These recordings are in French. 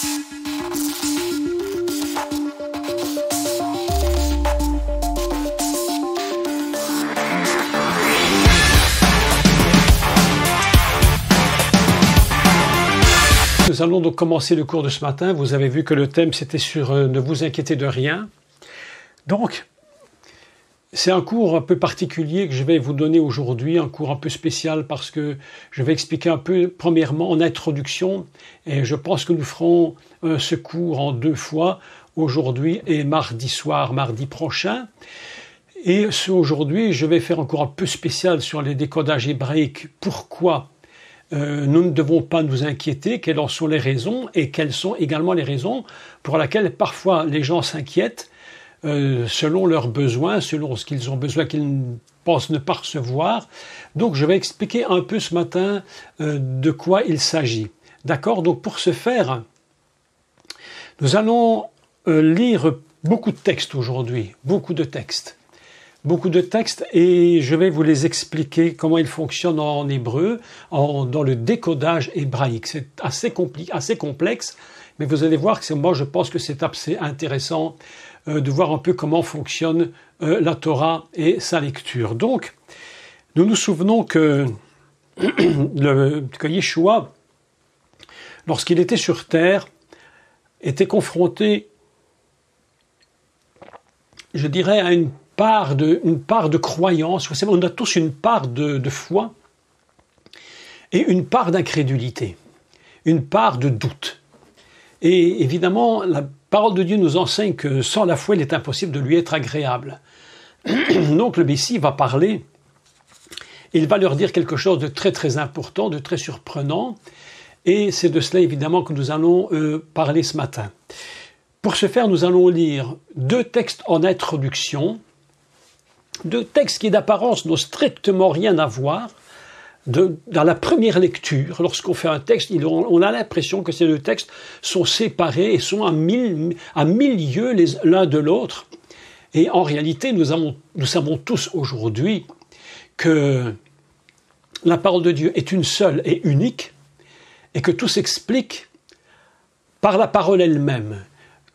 Nous allons donc commencer le cours de ce matin. Vous avez vu que le thème c'était sur ne vous inquiétez de rien. Donc, c'est un cours un peu particulier que je vais vous donner aujourd'hui, un cours un peu spécial parce que je vais expliquer un peu, premièrement, en introduction, et je pense que nous ferons ce cours en 2 fois, aujourd'hui et mardi soir, mardi prochain. Et aujourd'hui, je vais faire un cours un peu spécial sur les décodages hébraïques. Pourquoi nous ne devons pas nous inquiéter, quelles en sont les raisons et quelles sont également les raisons pour lesquelles parfois les gens s'inquiètent selon leurs besoins, selon ce qu'ils ont besoin qu'ils pensent ne pas recevoir. Donc je vais expliquer un peu ce matin de quoi il s'agit. D'accord? Donc pour ce faire, nous allons lire beaucoup de textes aujourd'hui, beaucoup de textes, et je vais vous les expliquer comment ils fonctionnent en hébreu, dans le décodage hébraïque. C'est assez complexe, mais vous allez voir que moi je pense que c'est assez intéressant de voir un peu comment fonctionne la Torah et sa lecture. Donc, nous nous souvenons que Yeshua, lorsqu'il était sur terre, était confronté, je dirais, à une part de croyance. Vous savez, on a tous une part de foi et une part d'incrédulité, une part de doute. Et évidemment, la parole de Dieu nous enseigne que sans la foi, il est impossible de lui être agréable. Donc le Messie va parler, il va leur dire quelque chose de très très important, de très surprenant, et c'est de cela évidemment que nous allons parler ce matin. Pour ce faire, nous allons lire 2 textes en introduction, 2 textes qui d'apparence n'ont strictement rien à voir. Dans la première lecture, lorsqu'on fait un texte, on a l'impression que ces 2 textes sont séparés et sont à mille lieues l'un de l'autre. Et en réalité, nous savons tous aujourd'hui que la parole de Dieu est une seule et unique, et que tout s'explique par la parole elle-même.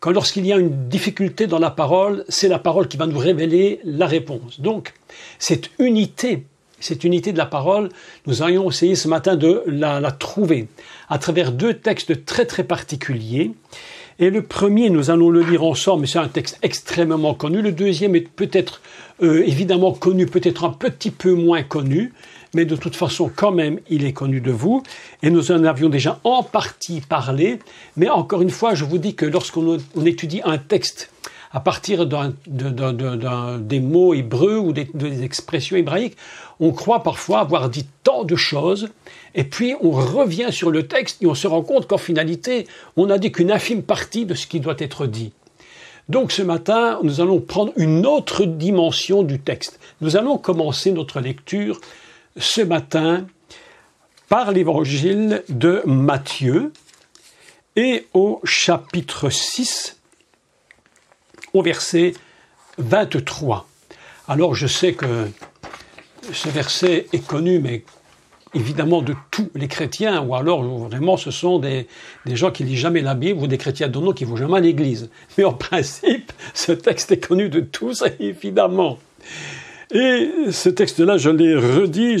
Lorsqu'il y a une difficulté dans la parole, c'est la parole qui va nous révéler la réponse. Donc, cette unité de la parole, nous allons essayer ce matin de la trouver à travers 2 textes très très particuliers. Et le premier, nous allons le lire ensemble, mais c'est un texte extrêmement connu. Le deuxième est peut-être évidemment connu, peut-être un petit peu moins connu, mais de toute façon, quand même, il est connu de vous. Et nous en avions déjà en partie parlé. Mais encore une fois, je vous dis que lorsqu'on étudie un texte à partir des mots hébreux ou des expressions hébraïques, on croit parfois avoir dit tant de choses, et puis on revient sur le texte et on se rend compte qu'en finalité, on n'a dit qu'une infime partie de ce qui doit être dit. Donc ce matin, nous allons prendre une autre dimension du texte. Nous allons commencer notre lecture ce matin par l'évangile de Matthieu et au chapitre 6, au verset 23. Alors je sais que ce verset est connu, mais évidemment de tous les chrétiens, ou alors vraiment ce sont des gens qui ne lisent jamais la Bible, ou des chrétiens de nom qui ne vont jamais à l'église. Mais en principe, ce texte est connu de tous, évidemment. Et ce texte-là, je l'ai redit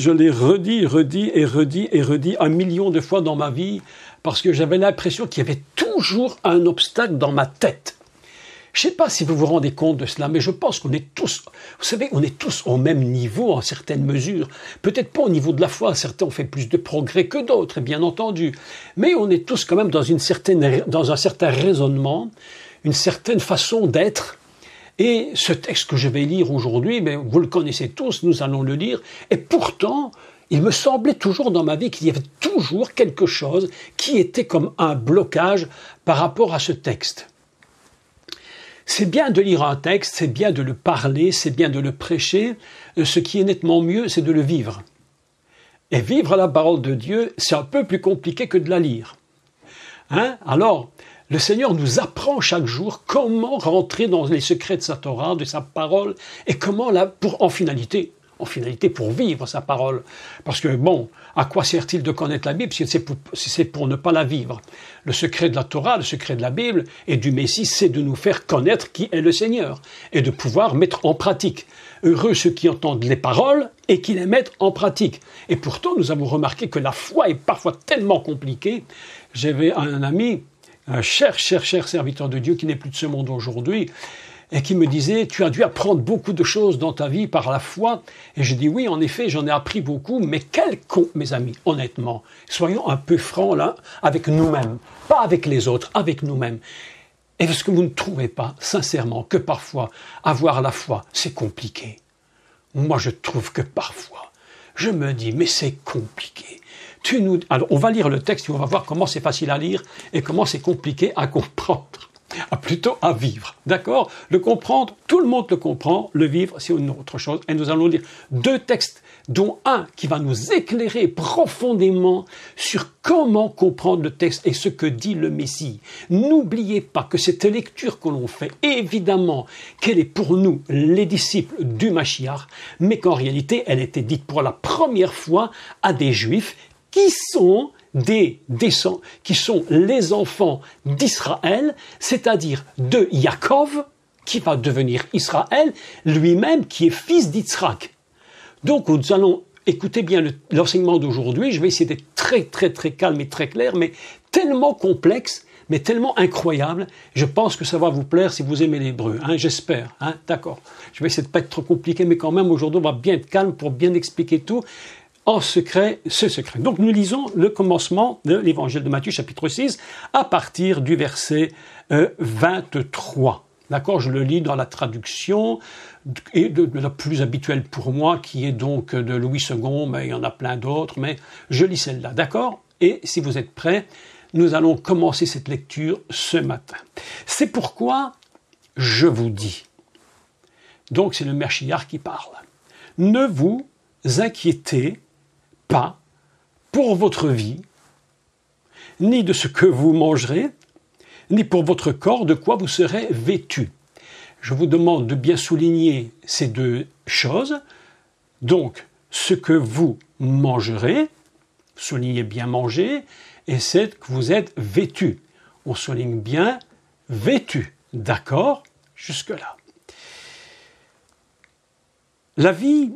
1 million de fois dans ma vie, parce que j'avais l'impression qu'il y avait toujours un obstacle dans ma tête. Je ne sais pas si vous vous rendez compte de cela, mais je pense qu'on est tous, vous savez, on est tous au même niveau en certaines mesures. Peut-être pas au niveau de la foi, certains ont fait plus de progrès que d'autres, bien entendu. Mais on est tous quand même dans un certain raisonnement, une certaine façon d'être. Et ce texte que je vais lire aujourd'hui, mais vous le connaissez tous, nous allons le lire. Et pourtant, il me semblait toujours dans ma vie qu'il y avait toujours quelque chose qui était comme un blocage par rapport à ce texte. C'est bien de lire un texte, c'est bien de le parler, c'est bien de le prêcher. Ce qui est nettement mieux, c'est de le vivre. Et vivre la parole de Dieu, c'est un peu plus compliqué que de la lire. Alors, le Seigneur nous apprend chaque jour comment rentrer dans les secrets de sa Torah, de sa parole, et comment, en finalité, en finalité pour vivre sa parole. Parce que bon, à quoi sert-il de connaître la Bible si c'est pour ne pas la vivre? Le secret de la Torah, le secret de la Bible et du Messie, c'est de nous faire connaître qui est le Seigneur et de pouvoir mettre en pratique. Heureux ceux qui entendent les paroles et qui les mettent en pratique. Et pourtant, nous avons remarqué que la foi est parfois tellement compliquée. J'avais un ami, un cher serviteur de Dieu qui n'est plus de ce monde aujourd'hui, et qui me disait, tu as dû apprendre beaucoup de choses dans ta vie par la foi. Et je dis, oui, en effet, j'en ai appris beaucoup, mais quel con, mes amis, honnêtement. Soyons un peu francs là, avec nous-mêmes, pas avec les autres, avec nous-mêmes. Et est-ce que vous ne trouvez pas, sincèrement, que parfois, avoir la foi, c'est compliqué? Moi, je trouve que parfois, je me dis, mais c'est compliqué. Alors, on va lire le texte et on va voir comment c'est facile à lire et comment c'est compliqué à comprendre. Plutôt à vivre, d'accord? Le comprendre, tout le monde le comprend, le vivre, c'est une autre chose. Et nous allons lire deux textes, dont un qui va nous éclairer profondément sur comment comprendre le texte et ce que dit le Messie. N'oubliez pas que cette lecture que l'on fait, évidemment, qu'elle est pour nous, les disciples du Mashiach, mais qu'en réalité, elle était dite pour la première fois à des Juifs qui sont qui sont les enfants d'Israël, c'est-à-dire de Yaakov, qui va devenir Israël, lui-même qui est fils d'Yitzhak. Donc nous allons écouter bien l'enseignement d'aujourd'hui, je vais essayer d'être très calme et très clair, mais tellement complexe, mais tellement incroyable, je pense que ça va vous plaire si vous aimez l'hébreu, hein, j'espère, hein, d'accord. Je vais essayer de ne pas être trop compliqué, mais quand même aujourd'hui on va bien être calme pour bien expliquer tout, en secret, ce secret. Donc nous lisons le commencement de l'évangile de Matthieu, chapitre 6, à partir du verset 23. D'accord, je le lis dans la traduction et de la plus habituelle pour moi, qui est donc de Louis II, mais il y en a plein d'autres, mais je lis celle-là, d'accord? Et si vous êtes prêts, nous allons commencer cette lecture ce matin. C'est pourquoi je vous dis, donc c'est le Mashiach qui parle, ne vous inquiétez pas pour votre vie, ni de ce que vous mangerez, ni pour votre corps de quoi vous serez vêtu. Je vous demande de bien souligner ces deux choses. Donc, ce que vous mangerez, soulignez bien manger, et c'est que vous êtes vêtu. On souligne bien vêtu. D'accord? Jusque-là. La vie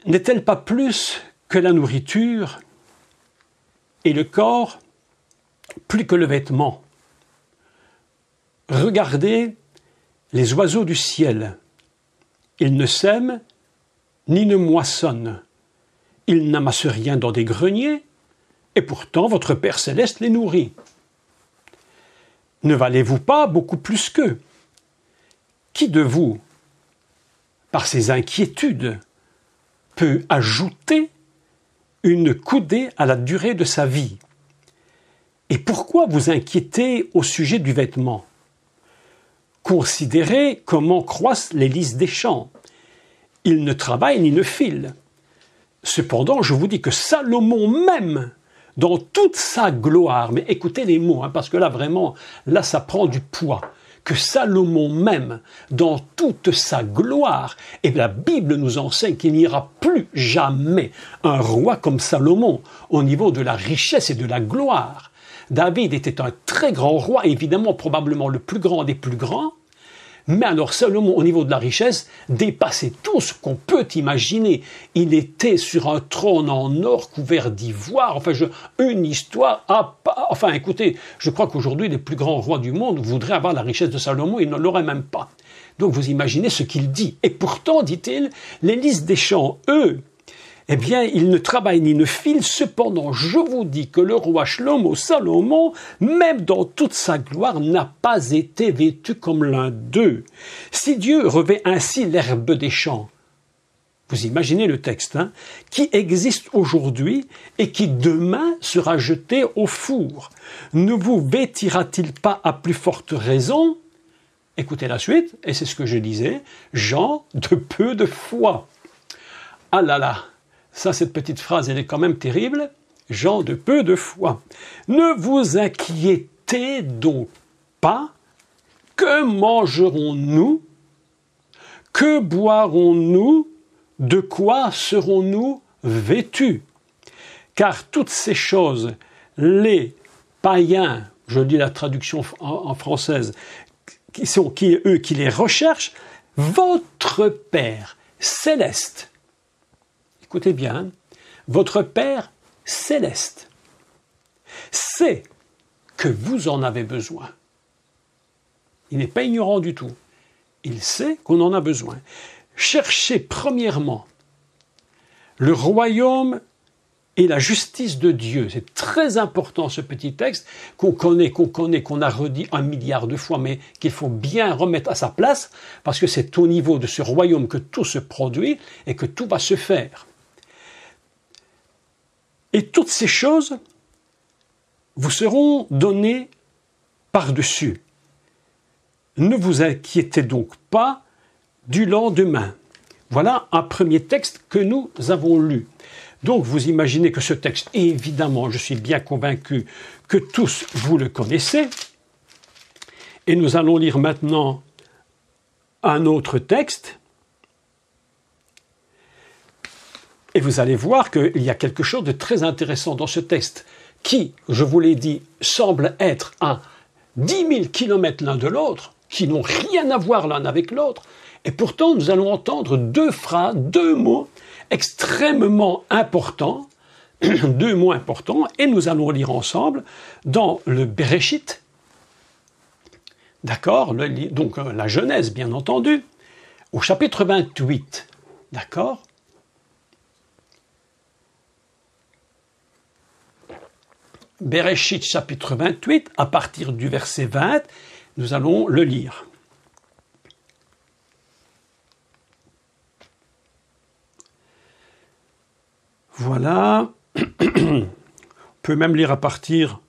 n'est-elle pas plus que la nourriture et le corps plus que le vêtement? Regardez les oiseaux du ciel. Ils ne sèment ni ne moissonnent. Ils n'amassent rien dans des greniers, et pourtant votre Père céleste les nourrit. Ne valez-vous pas beaucoup plus qu'eux? Qui de vous, par ses inquiétudes, peut ajouter une coudée à la durée de sa vie? Et pourquoi vous inquiétez au sujet du vêtement? Considérez comment croissent les lys des champs. Ils ne travaillent ni ne filent. Cependant, je vous dis que Salomon même, dans toute sa gloire, mais écoutez les mots, hein, parce que là vraiment, là ça prend du poids, que Salomon même, dans toute sa gloire, et la Bible nous enseigne qu'il n'y aura plus jamais un roi comme Salomon au niveau de la richesse et de la gloire. David était un très grand roi, évidemment probablement le plus grand des plus grands, mais alors Salomon, au niveau de la richesse, dépassait tout ce qu'on peut imaginer. Il était sur un trône en or couvert d'ivoire, une histoire enfin écoutez, je crois qu'aujourd'hui les plus grands rois du monde voudraient avoir la richesse de Salomon, ils ne l'auraient même pas. Donc vous imaginez ce qu'il dit. Et pourtant, dit-il, les lys des champs, eux, eh bien, ils ne travaillent ni ne filent. Cependant, je vous dis que le roi Shlomo, Salomon, même dans toute sa gloire, n'a pas été vêtu comme l'un d'eux. Si Dieu revêt ainsi l'herbe des champs, vous imaginez le texte, hein, qui existe aujourd'hui et qui demain sera jeté au four, ne vous vêtira-t-il pas à plus forte raison? Écoutez la suite, et c'est ce que je disais, gens de peu de foi. Ah là là! Ça, cette petite phrase, elle est quand même terrible. Gens de peu de foi. Ne vous inquiétez donc pas. Que mangerons-nous? Que boirons-nous? de quoi serons-nous vêtus? Car toutes ces choses, les païens, je lis la traduction en française, qui les recherchent, votre Père céleste, écoutez bien, hein, votre Père céleste sait que vous en avez besoin. Il n'est pas ignorant du tout. Il sait qu'on en a besoin. Cherchez premièrement le royaume et la justice de Dieu. C'est très important ce petit texte qu'on a redit 1 milliard de fois, mais qu'il faut bien remettre à sa place, parce que c'est au niveau de ce royaume que tout se produit et que tout va se faire. Et toutes ces choses vous seront données par-dessus. Ne vous inquiétez donc pas du lendemain. Voilà un premier texte que nous avons lu. Donc vous imaginez que ce texte, évidemment, je suis bien convaincu que tous vous le connaissez. Et nous allons lire maintenant un autre texte. Et vous allez voir qu'il y a quelque chose de très intéressant dans ce texte qui, je vous l'ai dit, semble être à 10 000 kilomètres l'un de l'autre, qui n'ont rien à voir l'un avec l'autre. Et pourtant, nous allons entendre deux phrases, deux mots extrêmement importants, deux mots importants, et nous allons lire ensemble dans le Bereshit, d'accord, donc la Genèse, bien entendu, au chapitre 28, d'accord. Bereshit, chapitre 28, à partir du verset 20, nous allons le lire. Voilà. On peut même lire à partir...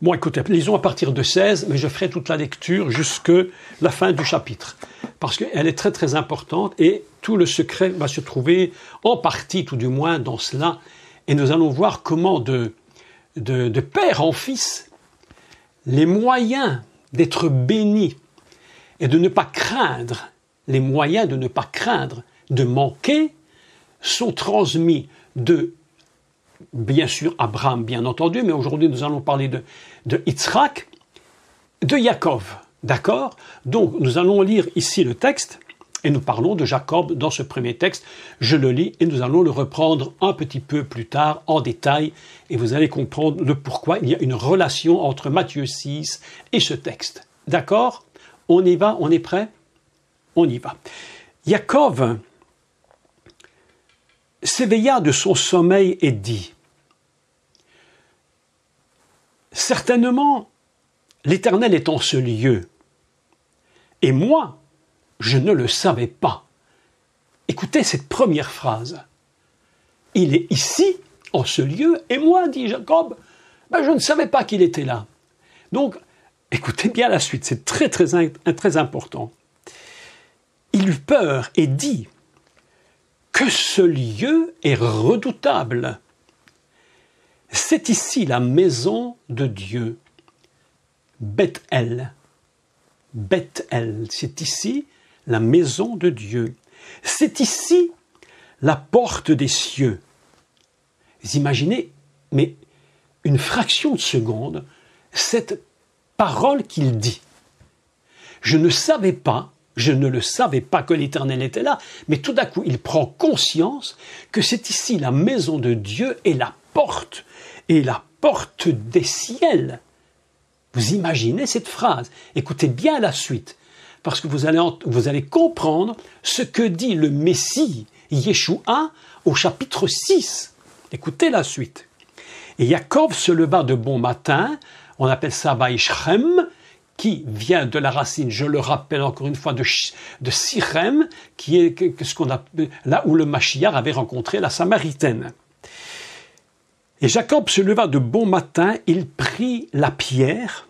Bon, écoutez, lisons à partir de 16, mais je ferai toute la lecture jusqu'à la fin du chapitre. Parce qu'elle est très très importante et tout le secret va se trouver en partie, tout du moins, dans cela. Et nous allons voir comment de père en fils, les moyens d'être bénis et de ne pas craindre, les moyens de ne pas craindre, de manquer, sont transmis de, bien sûr, Abraham, bien entendu, mais aujourd'hui nous allons parler de Yitzhak, de Jacob, d'accord? Donc nous allons lire ici le texte, et nous parlons de Jacob dans ce premier texte. Je le lis et nous allons le reprendre un petit peu plus tard en détail, et vous allez comprendre le pourquoi il y a une relation entre Matthieu 6 et ce texte. D'accord? On y va? On est prêt? On y va. Jacob s'éveilla de son sommeil et dit : « Certainement, l'Éternel est en ce lieu, et moi, je ne le savais pas. » Écoutez cette première phrase. Il est ici, en ce lieu, et moi, dit Jacob, je ne savais pas qu'il était là. Donc, écoutez bien la suite, c'est très, très, très important. Il eut peur et dit que ce lieu est redoutable. C'est ici la maison de Dieu, Beth-El. Beth-El, c'est ici la maison de Dieu. C'est ici la porte des cieux. Vous imaginez, mais une fraction de seconde, cette parole qu'il dit. Je ne le savais pas que l'Éternel était là, mais tout d'un coup, il prend conscience que c'est ici la maison de Dieu et la porte des ciels. Vous imaginez cette phrase? Écoutez bien la suite, parce que vous allez comprendre ce que dit le Messie, Yeshua, au chapitre 6. Écoutez la suite. Et Jacob se leva de bon matin, on appelle ça Vaïshrem, qui vient de la racine, je le rappelle encore une fois, de Sirem, qui est ce qu'on appelle, là où le Mashiach avait rencontré la Samaritaine. Et Jacob se leva de bon matin, il prit la pierre,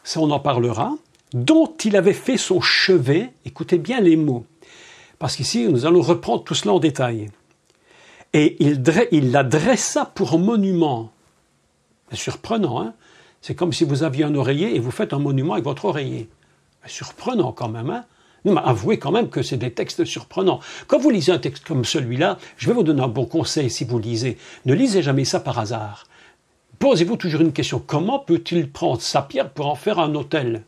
ça on en parlera, dont il avait fait son chevet, écoutez bien les mots, parce qu'ici nous allons reprendre tout cela en détail. Et il la dressa pour monument. C'est surprenant, hein? C'est comme si vous aviez un oreiller et vous faites un monument avec votre oreiller. C'est surprenant quand même, hein? Non, mais avouez quand même que c'est des textes surprenants. Quand vous lisez un texte comme celui-là, je vais vous donner un bon conseil si vous lisez. Ne lisez jamais ça par hasard. Posez-vous toujours une question. Comment peut-il prendre sa pierre pour en faire un autel ?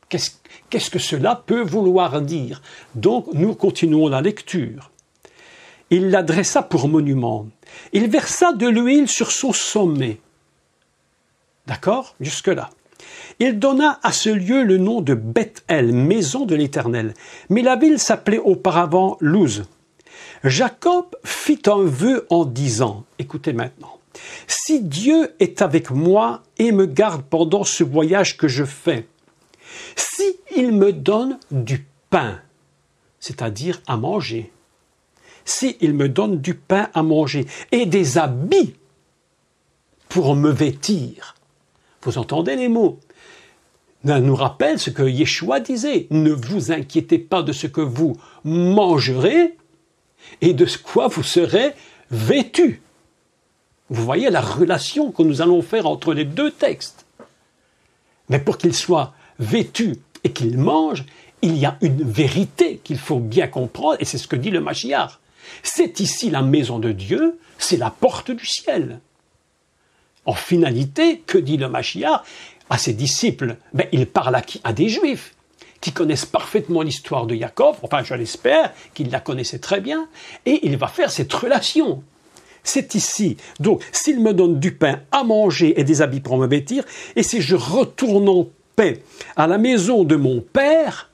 Qu'est-ce que cela peut vouloir dire ? Donc, nous continuons la lecture. Il l'adressa pour monument. Il versa de l'huile sur son sommet. D'accord ? Jusque-là. Il donna à ce lieu le nom de Beth-El, maison de l'Éternel. Mais la ville s'appelait auparavant Luz. Jacob fit un vœu en disant, écoutez maintenant, « Si Dieu est avec moi et me garde pendant ce voyage que je fais, si il me donne du pain, c'est-à-dire à manger, si il me donne du pain à manger et des habits pour me vêtir, vous entendez les mots, ça nous rappelle ce que Yeshua disait, ne vous inquiétez pas de ce que vous mangerez et de quoi vous serez vêtus. Vous voyez la relation que nous allons faire entre les deux textes. Mais pour qu'il soit vêtu et qu'il mange, il y a une vérité qu'il faut bien comprendre, et c'est ce que dit le Mashiach. C'est ici la maison de Dieu, c'est la porte du ciel. En finalité, que dit le Mashiach à ses disciples? Il parle à des Juifs qui connaissent parfaitement l'histoire de Jacob, enfin je l'espère qu'ils la connaissaient très bien, et il va faire cette relation. C'est ici. Donc, s'il me donne du pain à manger et des habits pour me vêtir, et si je retourne en paix à la maison de mon Père,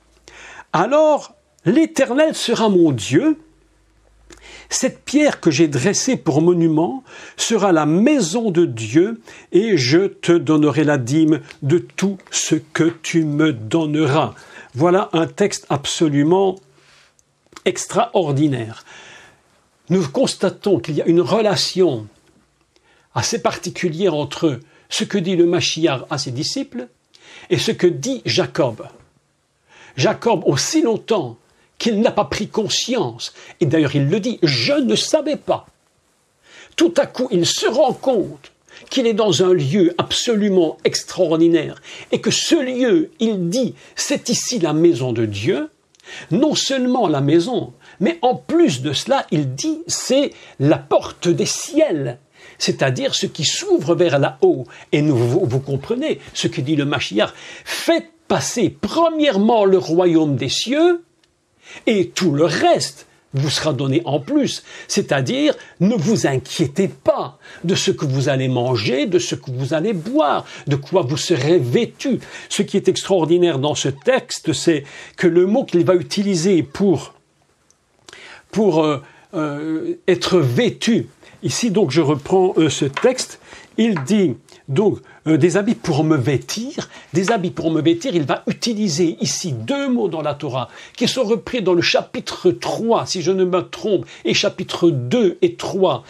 alors l'Éternel sera mon Dieu. Cette pierre que j'ai dressée pour monument sera la maison de Dieu, et je te donnerai la dîme de tout ce que tu me donneras. Voilà un texte absolument extraordinaire. Nous constatons qu'il y a une relation assez particulière entre ce que dit le Mashiach à ses disciples et ce que dit Jacob. Jacob, aussi longtemps qu'il n'a pas pris conscience, et d'ailleurs il le dit, je ne savais pas. Tout à coup, il se rend compte qu'il est dans un lieu absolument extraordinaire et que ce lieu, il dit, c'est ici la maison de Dieu. Non seulement la maison, mais en plus de cela, il dit, c'est la porte des ciels, c'est-à-dire ce qui s'ouvre vers là-haut. Et vous comprenez ce que dit le Mashiach. Faites passer premièrement le royaume des cieux, et tout le reste vous sera donné en plus. C'est-à-dire, ne vous inquiétez pas de ce que vous allez manger, de ce que vous allez boire, de quoi vous serez vêtus. Ce qui est extraordinaire dans ce texte, c'est que le mot qu'il va utiliser pour être vêtu, ici donc je reprends ce texte, il dit donc des habits pour me vêtir, des habits pour me vêtir, il va utiliser ici deux mots dans la Torah qui sont repris dans le chapitre 3, si je ne me trompe, et chapitre 2 et 3,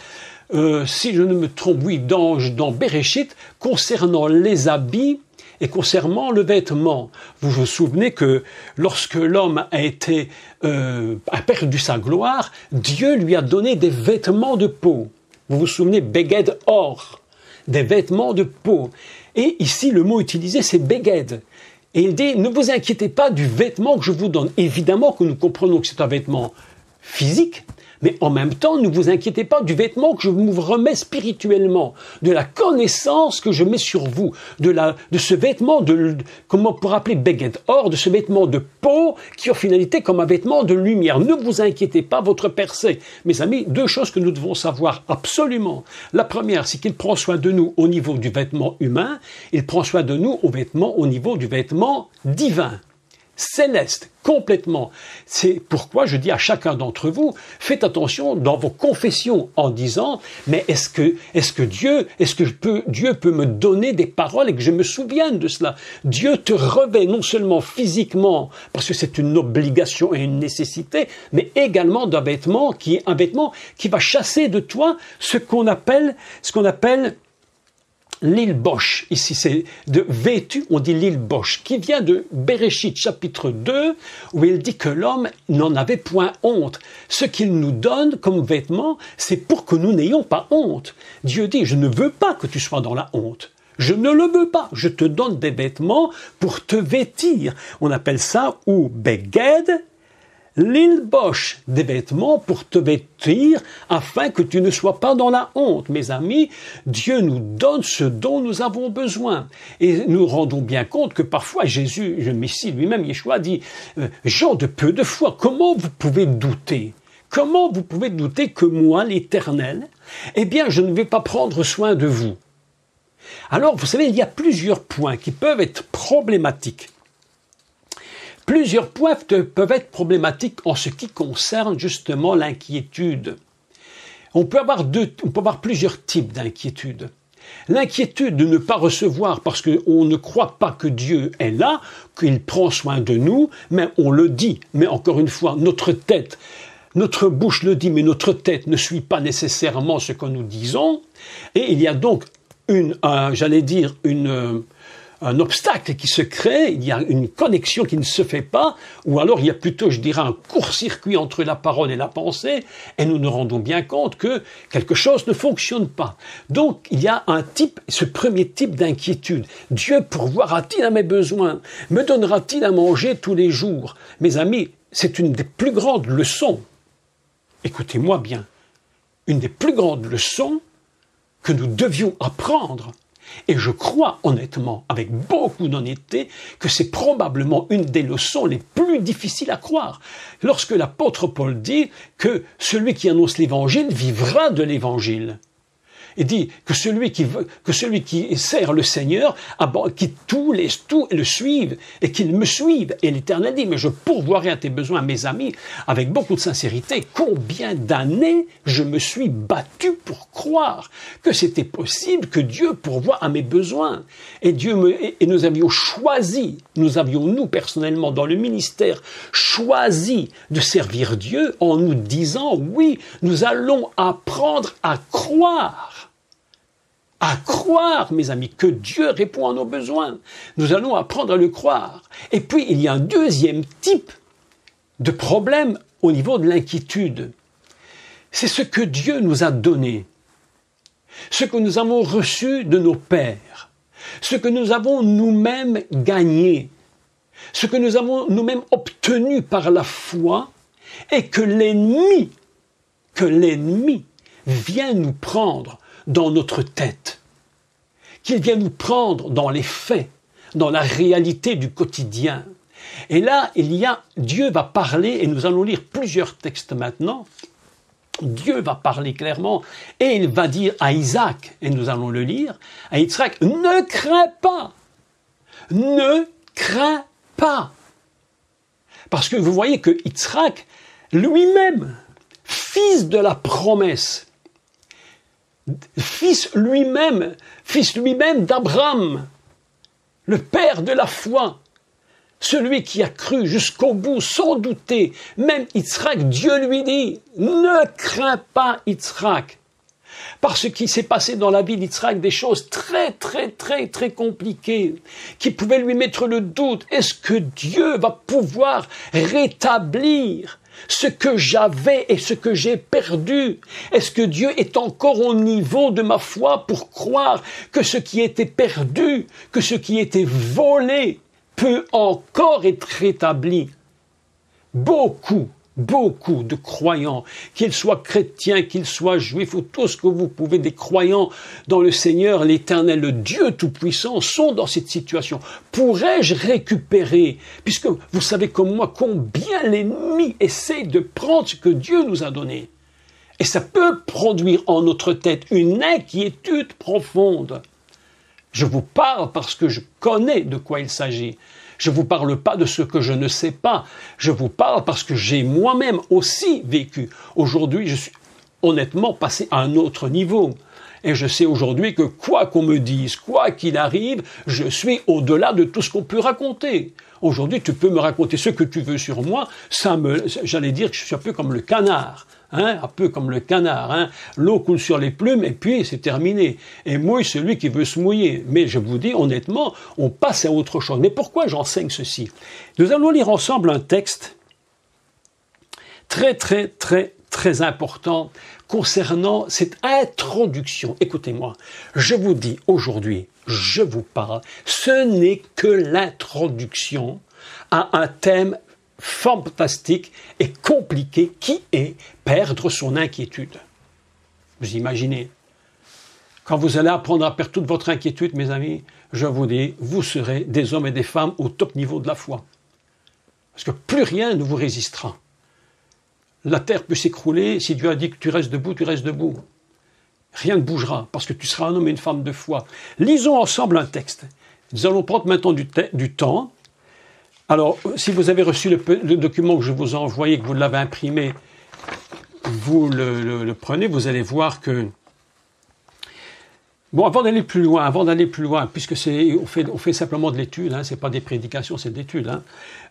si je ne me trompe, oui, dans Bereshit, concernant les habits et concernant le vêtement. Vous vous souvenez que lorsque l'homme a perdu sa gloire, Dieu lui a donné des vêtements de peau. Vous vous souvenez, Beged Or, des vêtements de peau. Et ici, le mot utilisé, c'est Beged. Et il dit, ne vous inquiétez pas du vêtement que je vous donne. Évidemment que nous comprenons que c'est un vêtement physique, mais en même temps, ne vous inquiétez pas du vêtement que je vous remets spirituellement, de la connaissance que je mets sur vous, de ce vêtement comment on pourrait appeler Beged Or, de ce vêtement de peau qui en finalité comme un vêtement de lumière. Ne vous inquiétez pas, votre percée. Mes amis, deux choses que nous devons savoir absolument. La première, c'est qu'il prend soin de nous au niveau du vêtement humain, il prend soin de nous au niveau du vêtement divin. Céleste, complètement. C'est pourquoi je dis à chacun d'entre vous, faites attention dans vos confessions en disant, mais est-ce que Dieu peut me donner des paroles et que je me souvienne de cela? Dieu te revêt non seulement physiquement, parce que c'est une obligation et une nécessité, mais également d'un vêtement qui est un vêtement qui va chasser de toi ce qu'on appelle l'île Bosch, ici c'est de vêtu, on dit l'île Bosch, qui vient de Bereshit chapitre 2, où il dit que l'homme n'en avait point honte. Ce qu'il nous donne comme vêtement, c'est pour que nous n'ayons pas honte. Dieu dit, je ne veux pas que tu sois dans la honte. Je ne le veux pas. Je te donne des vêtements pour te vêtir. On appelle ça ou beged lilbosh, des vêtements pour te vêtir afin que tu ne sois pas dans la honte. Mes amis, Dieu nous donne ce dont nous avons besoin. Et nous rendons bien compte que parfois Jésus, le Messie lui-même, Yeshua, dit gens de peu de foi, comment vous pouvez douter? Comment vous pouvez douter que moi, l'Éternel, eh bien, je ne vais pas prendre soin de vous? Alors, vous savez, il y a plusieurs points qui peuvent être problématiques. Plusieurs points peuvent être problématiques en ce qui concerne justement l'inquiétude. On peut avoir plusieurs types d'inquiétude. L'inquiétude de ne pas recevoir parce qu'on ne croit pas que Dieu est là, qu'il prend soin de nous, mais on le dit. Mais encore une fois, notre tête, notre bouche le dit, mais notre tête ne suit pas nécessairement ce que nous disons. Et il y a donc un obstacle qui se crée, il y a une connexion qui ne se fait pas, ou alors il y a plutôt, je dirais, un court-circuit entre la parole et la pensée, et nous nous rendons bien compte que quelque chose ne fonctionne pas. Donc, il y a ce premier type d'inquiétude. Dieu pourvoira-t-il à mes besoins? Me donnera-t-il à manger tous les jours? Mes amis, c'est une des plus grandes leçons. Écoutez-moi bien. Une des plus grandes leçons que nous devions apprendre. Et je crois honnêtement, avec beaucoup d'honnêteté, que c'est probablement une des leçons les plus difficiles à croire. Lorsque l'apôtre Paul dit que celui qui annonce l'évangile vivra de l'évangile. Il dit que celui qui sert le Seigneur, quitte tout, laisse tout et le suive, et qu'il me suive. Et l'Éternel dit, mais je pourvoirai à tes besoins, mes amis, avec beaucoup de sincérité. Combien d'années je me suis battu pour croire que c'était possible que Dieu pourvoie à mes besoins. Et nous avions choisi, nous personnellement dans le ministère, choisi de servir Dieu en nous disant, oui, nous allons apprendre à croire. À croire, mes amis, que Dieu répond à nos besoins. Nous allons apprendre à le croire. Et puis, il y a un deuxième type de problème au niveau de l'inquiétude. C'est ce que Dieu nous a donné. Ce que nous avons reçu de nos pères. Ce que nous avons nous-mêmes gagné. Ce que nous avons nous-mêmes obtenu par la foi. Et que l'ennemi vient nous prendre dans notre tête, qu'il vient nous prendre dans les faits, dans la réalité du quotidien. Et là, Dieu va parler, et nous allons lire plusieurs textes maintenant. Dieu va parler clairement, et il va dire à Isaac, et nous allons le lire, à Yitzhak, ne crains pas, ne crains pas. Parce que vous voyez que Yitzhak, lui-même, fils de la promesse, fils lui-même d'Abraham, le père de la foi, celui qui a cru jusqu'au bout sans douter, même Yitzhak, Dieu lui dit, ne crains pas Yitzhak, parce qu'il s'est passé dans la vie d'Yitzhak des choses très compliquées, qui pouvaient lui mettre le doute, est-ce que Dieu va pouvoir rétablir ce que j'avais et ce que j'ai perdu? Est-ce que Dieu est encore au niveau de ma foi pour croire que ce qui était perdu, que ce qui était volé, peut encore être rétabli? Beaucoup de croyants, qu'ils soient chrétiens, qu'ils soient juifs ou tout ce que vous pouvez, des croyants dans le Seigneur, l'Éternel, le Dieu Tout-Puissant, sont dans cette situation. Pourrais-je récupérer, puisque vous savez comme moi combien l'ennemi essaie de prendre ce que Dieu nous a donné. Et ça peut produire en notre tête une inquiétude profonde. Je vous parle parce que je connais de quoi il s'agit. Je ne vous parle pas de ce que je ne sais pas. Je vous parle parce que j'ai moi-même aussi vécu. Aujourd'hui, je suis honnêtement passé à un autre niveau. Et je sais aujourd'hui que quoi qu'on me dise, quoi qu'il arrive, je suis au-delà de tout ce qu'on peut raconter. Aujourd'hui, tu peux me raconter ce que tu veux sur moi, j'allais dire que je suis un peu comme le canard. Un peu comme le canard, l'eau coule sur les plumes et puis c'est terminé. Et mouille celui qui veut se mouiller. Mais je vous dis honnêtement, on passe à autre chose. Mais pourquoi j'enseigne ceci? Nous allons lire ensemble un texte très important concernant cette introduction. Écoutez-moi, je vous dis aujourd'hui, je vous parle, ce n'est que l'introduction à un thème fantastique et compliqué qui est perdre son inquiétude. Vous imaginez? Quand vous allez apprendre à perdre toute votre inquiétude, mes amis, je vous dis, vous serez des hommes et des femmes au top niveau de la foi. Parce que plus rien ne vous résistera. La terre peut s'écrouler, si Dieu a dit que tu restes debout, tu restes debout. Rien ne bougera, parce que tu seras un homme et une femme de foi. Lisons ensemble un texte. Nous allons prendre maintenant du temps. Alors, si vous avez reçu le document que je vous ai envoyé, que vous l'avez imprimé, vous le prenez, vous allez voir que... Bon, avant d'aller plus loin, puisque on fait simplement de l'étude, hein, c'est pas des prédications, c'est de l'étude. Hein.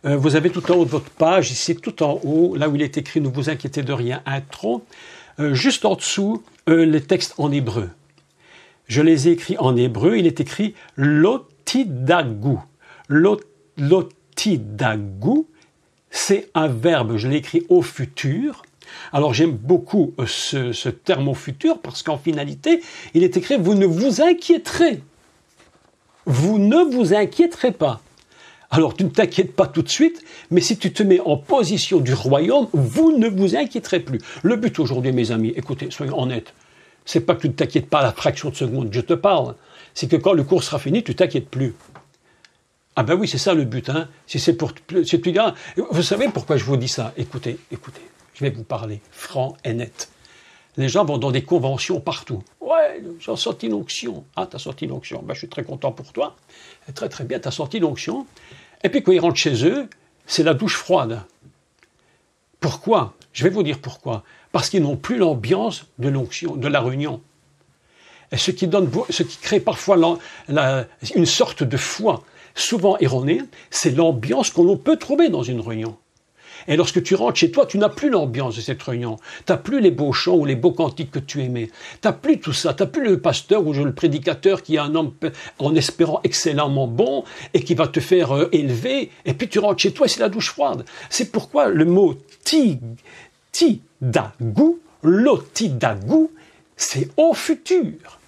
Vous avez tout en haut de votre page, ici tout en haut, là où il est écrit « Ne vous inquiétez de rien, intro », juste en dessous, les textes en hébreu. Je les ai écrits en hébreu, il est écrit « Lotidagu ». Lotidagu, c'est un verbe, je l'ai écrit au futur. Alors j'aime beaucoup ce terme au futur parce qu'en finalité, il est écrit « Vous ne vous inquiéterez ». Vous ne vous inquiéterez pas. Alors tu ne t'inquiètes pas tout de suite, mais si tu te mets en position du royaume, vous ne vous inquiéterez plus. Le but aujourd'hui, mes amis, écoutez, soyons honnêtes, c'est pas que tu ne t'inquiètes pas à la fraction de seconde, je te parle. C'est que quand le cours sera fini, tu t'inquiètes plus. Ah ben oui, c'est ça le but. Hein. Si c'est pour... Vous savez pourquoi je vous dis ça? Écoutez. Je vais vous parler franc et net. Les gens vont dans des conventions partout. Ouais, j'ai sorti l'onction. Ah, t'as sorti l'onction. Ben, je suis très content pour toi. Très très bien, t'as sorti l'onction. Et puis quand ils rentrent chez eux, c'est la douche froide. Pourquoi? Je vais vous dire pourquoi. Parce qu'ils n'ont plus l'ambiance de l'onction, de la réunion. Et ce qui crée parfois une sorte de foi, souvent erronée, c'est l'ambiance qu'on peut trouver dans une réunion. Et lorsque tu rentres chez toi, tu n'as plus l'ambiance de cette réunion. Tu n'as plus les beaux chants ou les beaux cantiques que tu aimais. Tu n'as plus tout ça. Tu n'as plus le pasteur ou le prédicateur qui est un homme, en espérant, excellemment bon et qui va te faire élever. Et puis tu rentres chez toi et c'est la douche froide. C'est pourquoi le mot tidagu, lotidagu, c'est au futur.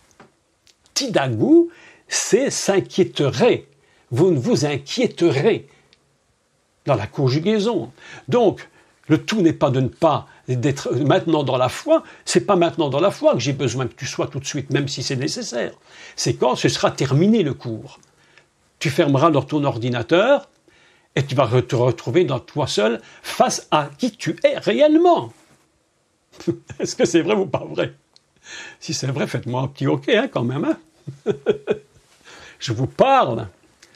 Tidagu, c'est s'inquiéterait. Vous ne vous inquiéterez. Dans la conjugaison. Donc, le tout n'est pas d'être maintenant dans la foi. C'est pas maintenant dans la foi que j'ai besoin que tu sois tout de suite, même si c'est nécessaire. C'est quand ce sera terminé le cours. Tu fermeras dans ton ordinateur et tu vas te retrouver dans toi seul face à qui tu es réellement. Est-ce que c'est vrai ou pas vrai? Si c'est vrai, faites-moi un petit OK hein, quand même. Hein. Je vous parle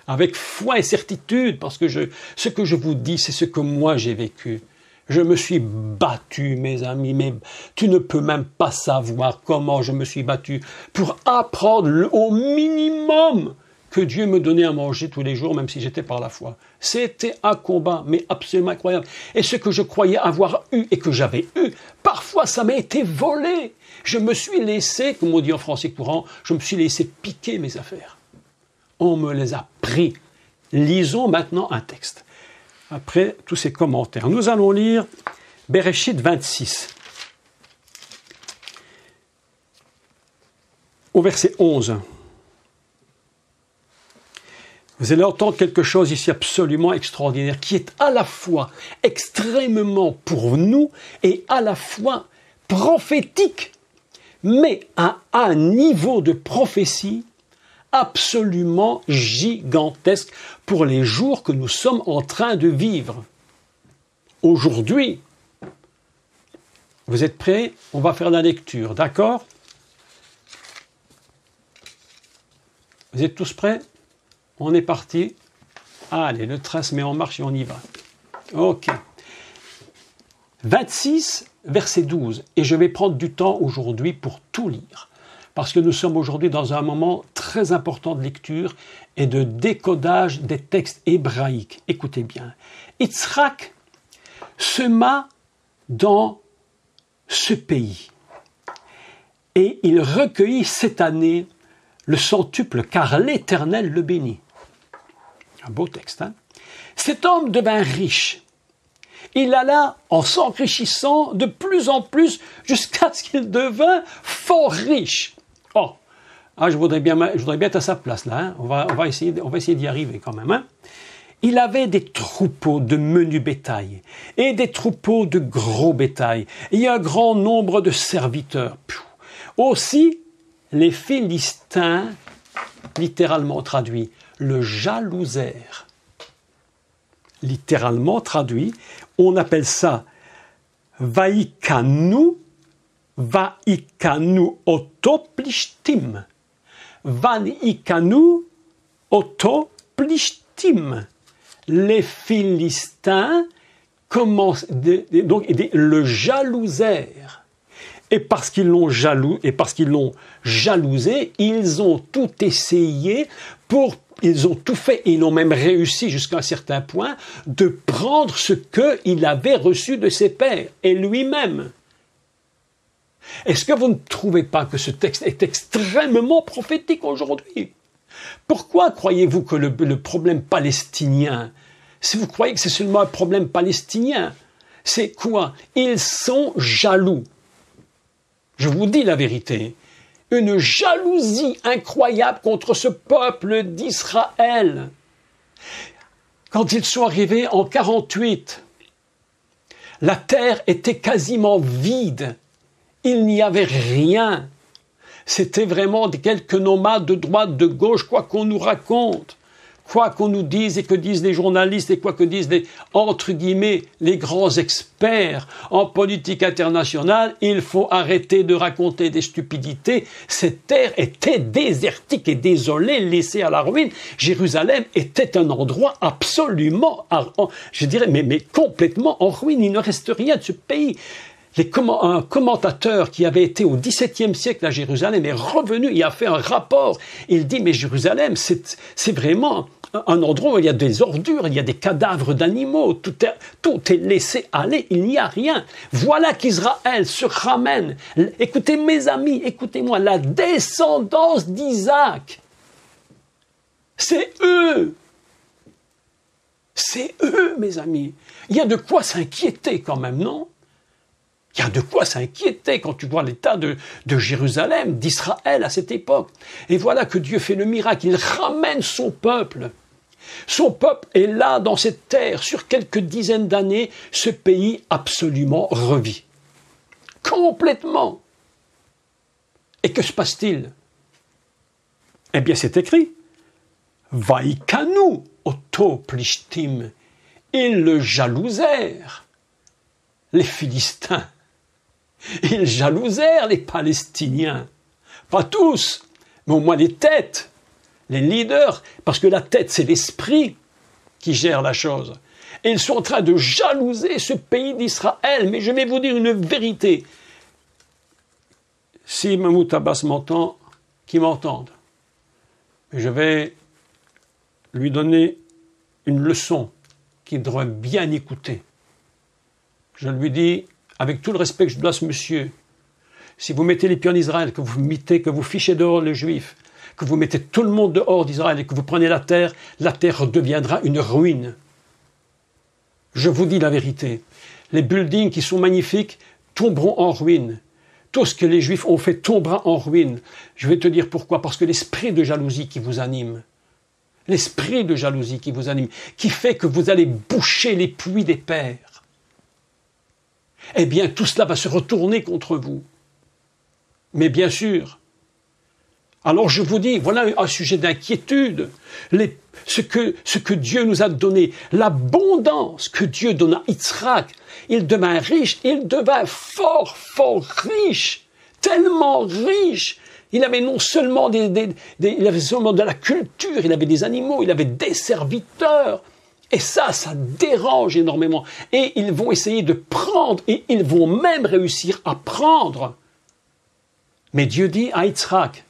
avec foi et certitude, parce que ce que je vous dis, c'est ce que moi j'ai vécu. Je me suis battu, mes amis, mais tu ne peux même pas savoir comment je me suis battu pour apprendre au minimum que Dieu me donnait à manger tous les jours, même si j'étais par la foi. C'était un combat, mais absolument incroyable. Et ce que je croyais avoir eu et que j'avais eu, parfois ça m'a été volé. Je me suis laissé, comme on dit en français courant, je me suis laissé piquer mes affaires. On me les a pris. Lisons maintenant un texte. Après tous ces commentaires, nous allons lire Bereshit 26, au verset 11. Vous allez entendre quelque chose ici absolument extraordinaire, qui est à la fois extrêmement pour nous et à la fois prophétique, mais à un niveau de prophétie absolument gigantesque pour les jours que nous sommes en train de vivre. Aujourd'hui, vous êtes prêts? On va faire la lecture, d'accord? Vous êtes tous prêts? On est parti. Allez, le train se met en marche et on y va. Ok. 26, verset 12. Et je vais prendre du temps aujourd'hui pour tout lire. Parce que nous sommes aujourd'hui dans un moment très important de lecture et de décodage des textes hébraïques. Écoutez bien. Yitzhak sema dans ce pays. Et il recueillit cette année le centuple, car l'Éternel le bénit. Un beau texte, hein? Cet homme devint riche. Il alla en s'enrichissant de plus en plus jusqu'à ce qu'il devint fort riche. Oh, Ah, je voudrais bien être à sa place, là. Hein. On va essayer d'y arriver quand même. Hein. Il avait des troupeaux de menu bétail et des troupeaux de gros bétail et un grand nombre de serviteurs. Aussi, les Philistins, littéralement traduit, le jalousèrent. Littéralement traduit, on appelle ça Vaikanu otoplishtim. Vaikanu otoplishtim. Les Philistins le jalousèrent. Et parce qu'ils l'ont jalousé, ils ont tout essayé ils ont tout fait, et ils ont même réussi jusqu'à un certain point de prendre ce qu'il avait reçu de ses pères et lui-même. Est-ce que vous ne trouvez pas que ce texte est extrêmement prophétique aujourd'hui? Pourquoi croyez-vous que le problème palestinien, si vous croyez que c'est seulement un problème palestinien, c'est quoi? Ils sont jaloux. Je vous dis la vérité. Une jalousie incroyable contre ce peuple d'Israël. Quand ils sont arrivés en 48, la terre était quasiment vide. Il n'y avait rien. C'était vraiment quelques nomades de droite, de gauche, quoi qu'on nous raconte, quoi qu'on nous dise et que disent les journalistes et quoi que disent entre guillemets, les grands experts en politique internationale, il faut arrêter de raconter des stupidités. Cette terre était désertique et désolée, laissée à la ruine. Jérusalem était un endroit absolument, je dirais, mais complètement en ruine. Il ne reste rien de ce pays. Un commentateur qui avait été au XVIIe siècle à Jérusalem est revenu, il a fait un rapport. Il dit, mais Jérusalem, c'est vraiment un endroit où il y a des ordures, il y a des cadavres d'animaux, tout est laissé aller, il n'y a rien. Voilà qu'Israël se ramène. Écoutez mes amis, écoutez-moi, la descendance d'Isaac, c'est eux. C'est eux, mes amis. Il y a de quoi s'inquiéter quand même, non? Il y a de quoi s'inquiéter quand tu vois l'état de Jérusalem, d'Israël à cette époque. Et voilà que Dieu fait le miracle, il ramène son peuple. Son peuple est là dans cette terre, sur quelques dizaines d'années, ce pays absolument revit. Complètement. Et que se passe-t-il? Eh bien c'est écrit. Vaikanu otoplishtim. Ils le jalousèrent, les Philistins. Ils jalousèrent les Palestiniens. Pas tous, mais au moins les têtes, les leaders, parce que la tête, c'est l'esprit qui gère la chose. Et ils sont en train de jalouser ce pays d'Israël. Mais je vais vous dire une vérité. Si Mahmoud Abbas m'entend, qu'il m'entende. Je vais lui donner une leçon qu'il devrait bien écouter. Je lui dis, avec tout le respect que je dois à ce monsieur, si vous mettez les pieds en Israël, que vous fichez dehors les Juifs, que vous mettez tout le monde dehors d'Israël et que vous prenez la terre deviendra une ruine. Je vous dis la vérité. Les buildings qui sont magnifiques tomberont en ruine. Tout ce que les Juifs ont fait tombera en ruine. Je vais te dire pourquoi. Parce que l'esprit de jalousie qui vous anime, qui fait que vous allez boucher les puits des pères, eh bien, tout cela va se retourner contre vous. Mais bien sûr. Alors je vous dis, voilà un sujet d'inquiétude. Ce que Dieu nous a donné, l'abondance que Dieu donne à Yitzhak, il devint riche, il devint fort, fort riche, tellement riche. Il avait non seulement il avait seulement de la culture, il avait des animaux, il avait des serviteurs. Et ça dérange énormément. Et ils vont essayer de prendre, et ils vont même réussir à prendre. Mais Dieu dit à Yitzhak,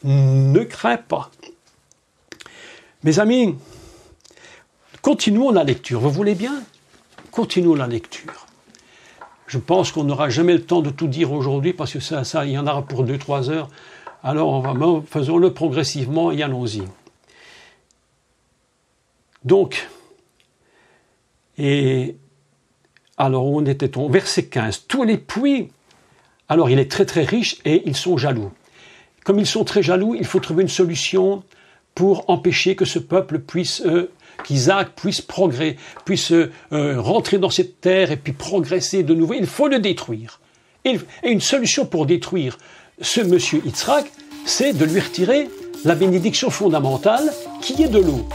ne crains pas. Mes amis, continuons la lecture. Vous voulez bien? Continuons la lecture. Je pense qu'on n'aura jamais le temps de tout dire aujourd'hui, parce que ça, il y en aura pour 2-3 heures. Alors, faisons-le progressivement et allons-y. Donc, et alors on était au verset 15. Tous les puits, alors il est très très riche et ils sont jaloux. comme ils sont très jaloux, il faut trouver une solution pour empêcher que ce peuple puisse, qu'Isaac puisse rentrer dans cette terre et puis progresser de nouveau. Il faut le détruire. Et une solution pour détruire ce monsieur Yitzhak, c'est de lui retirer la bénédiction fondamentale qui est de l'eau.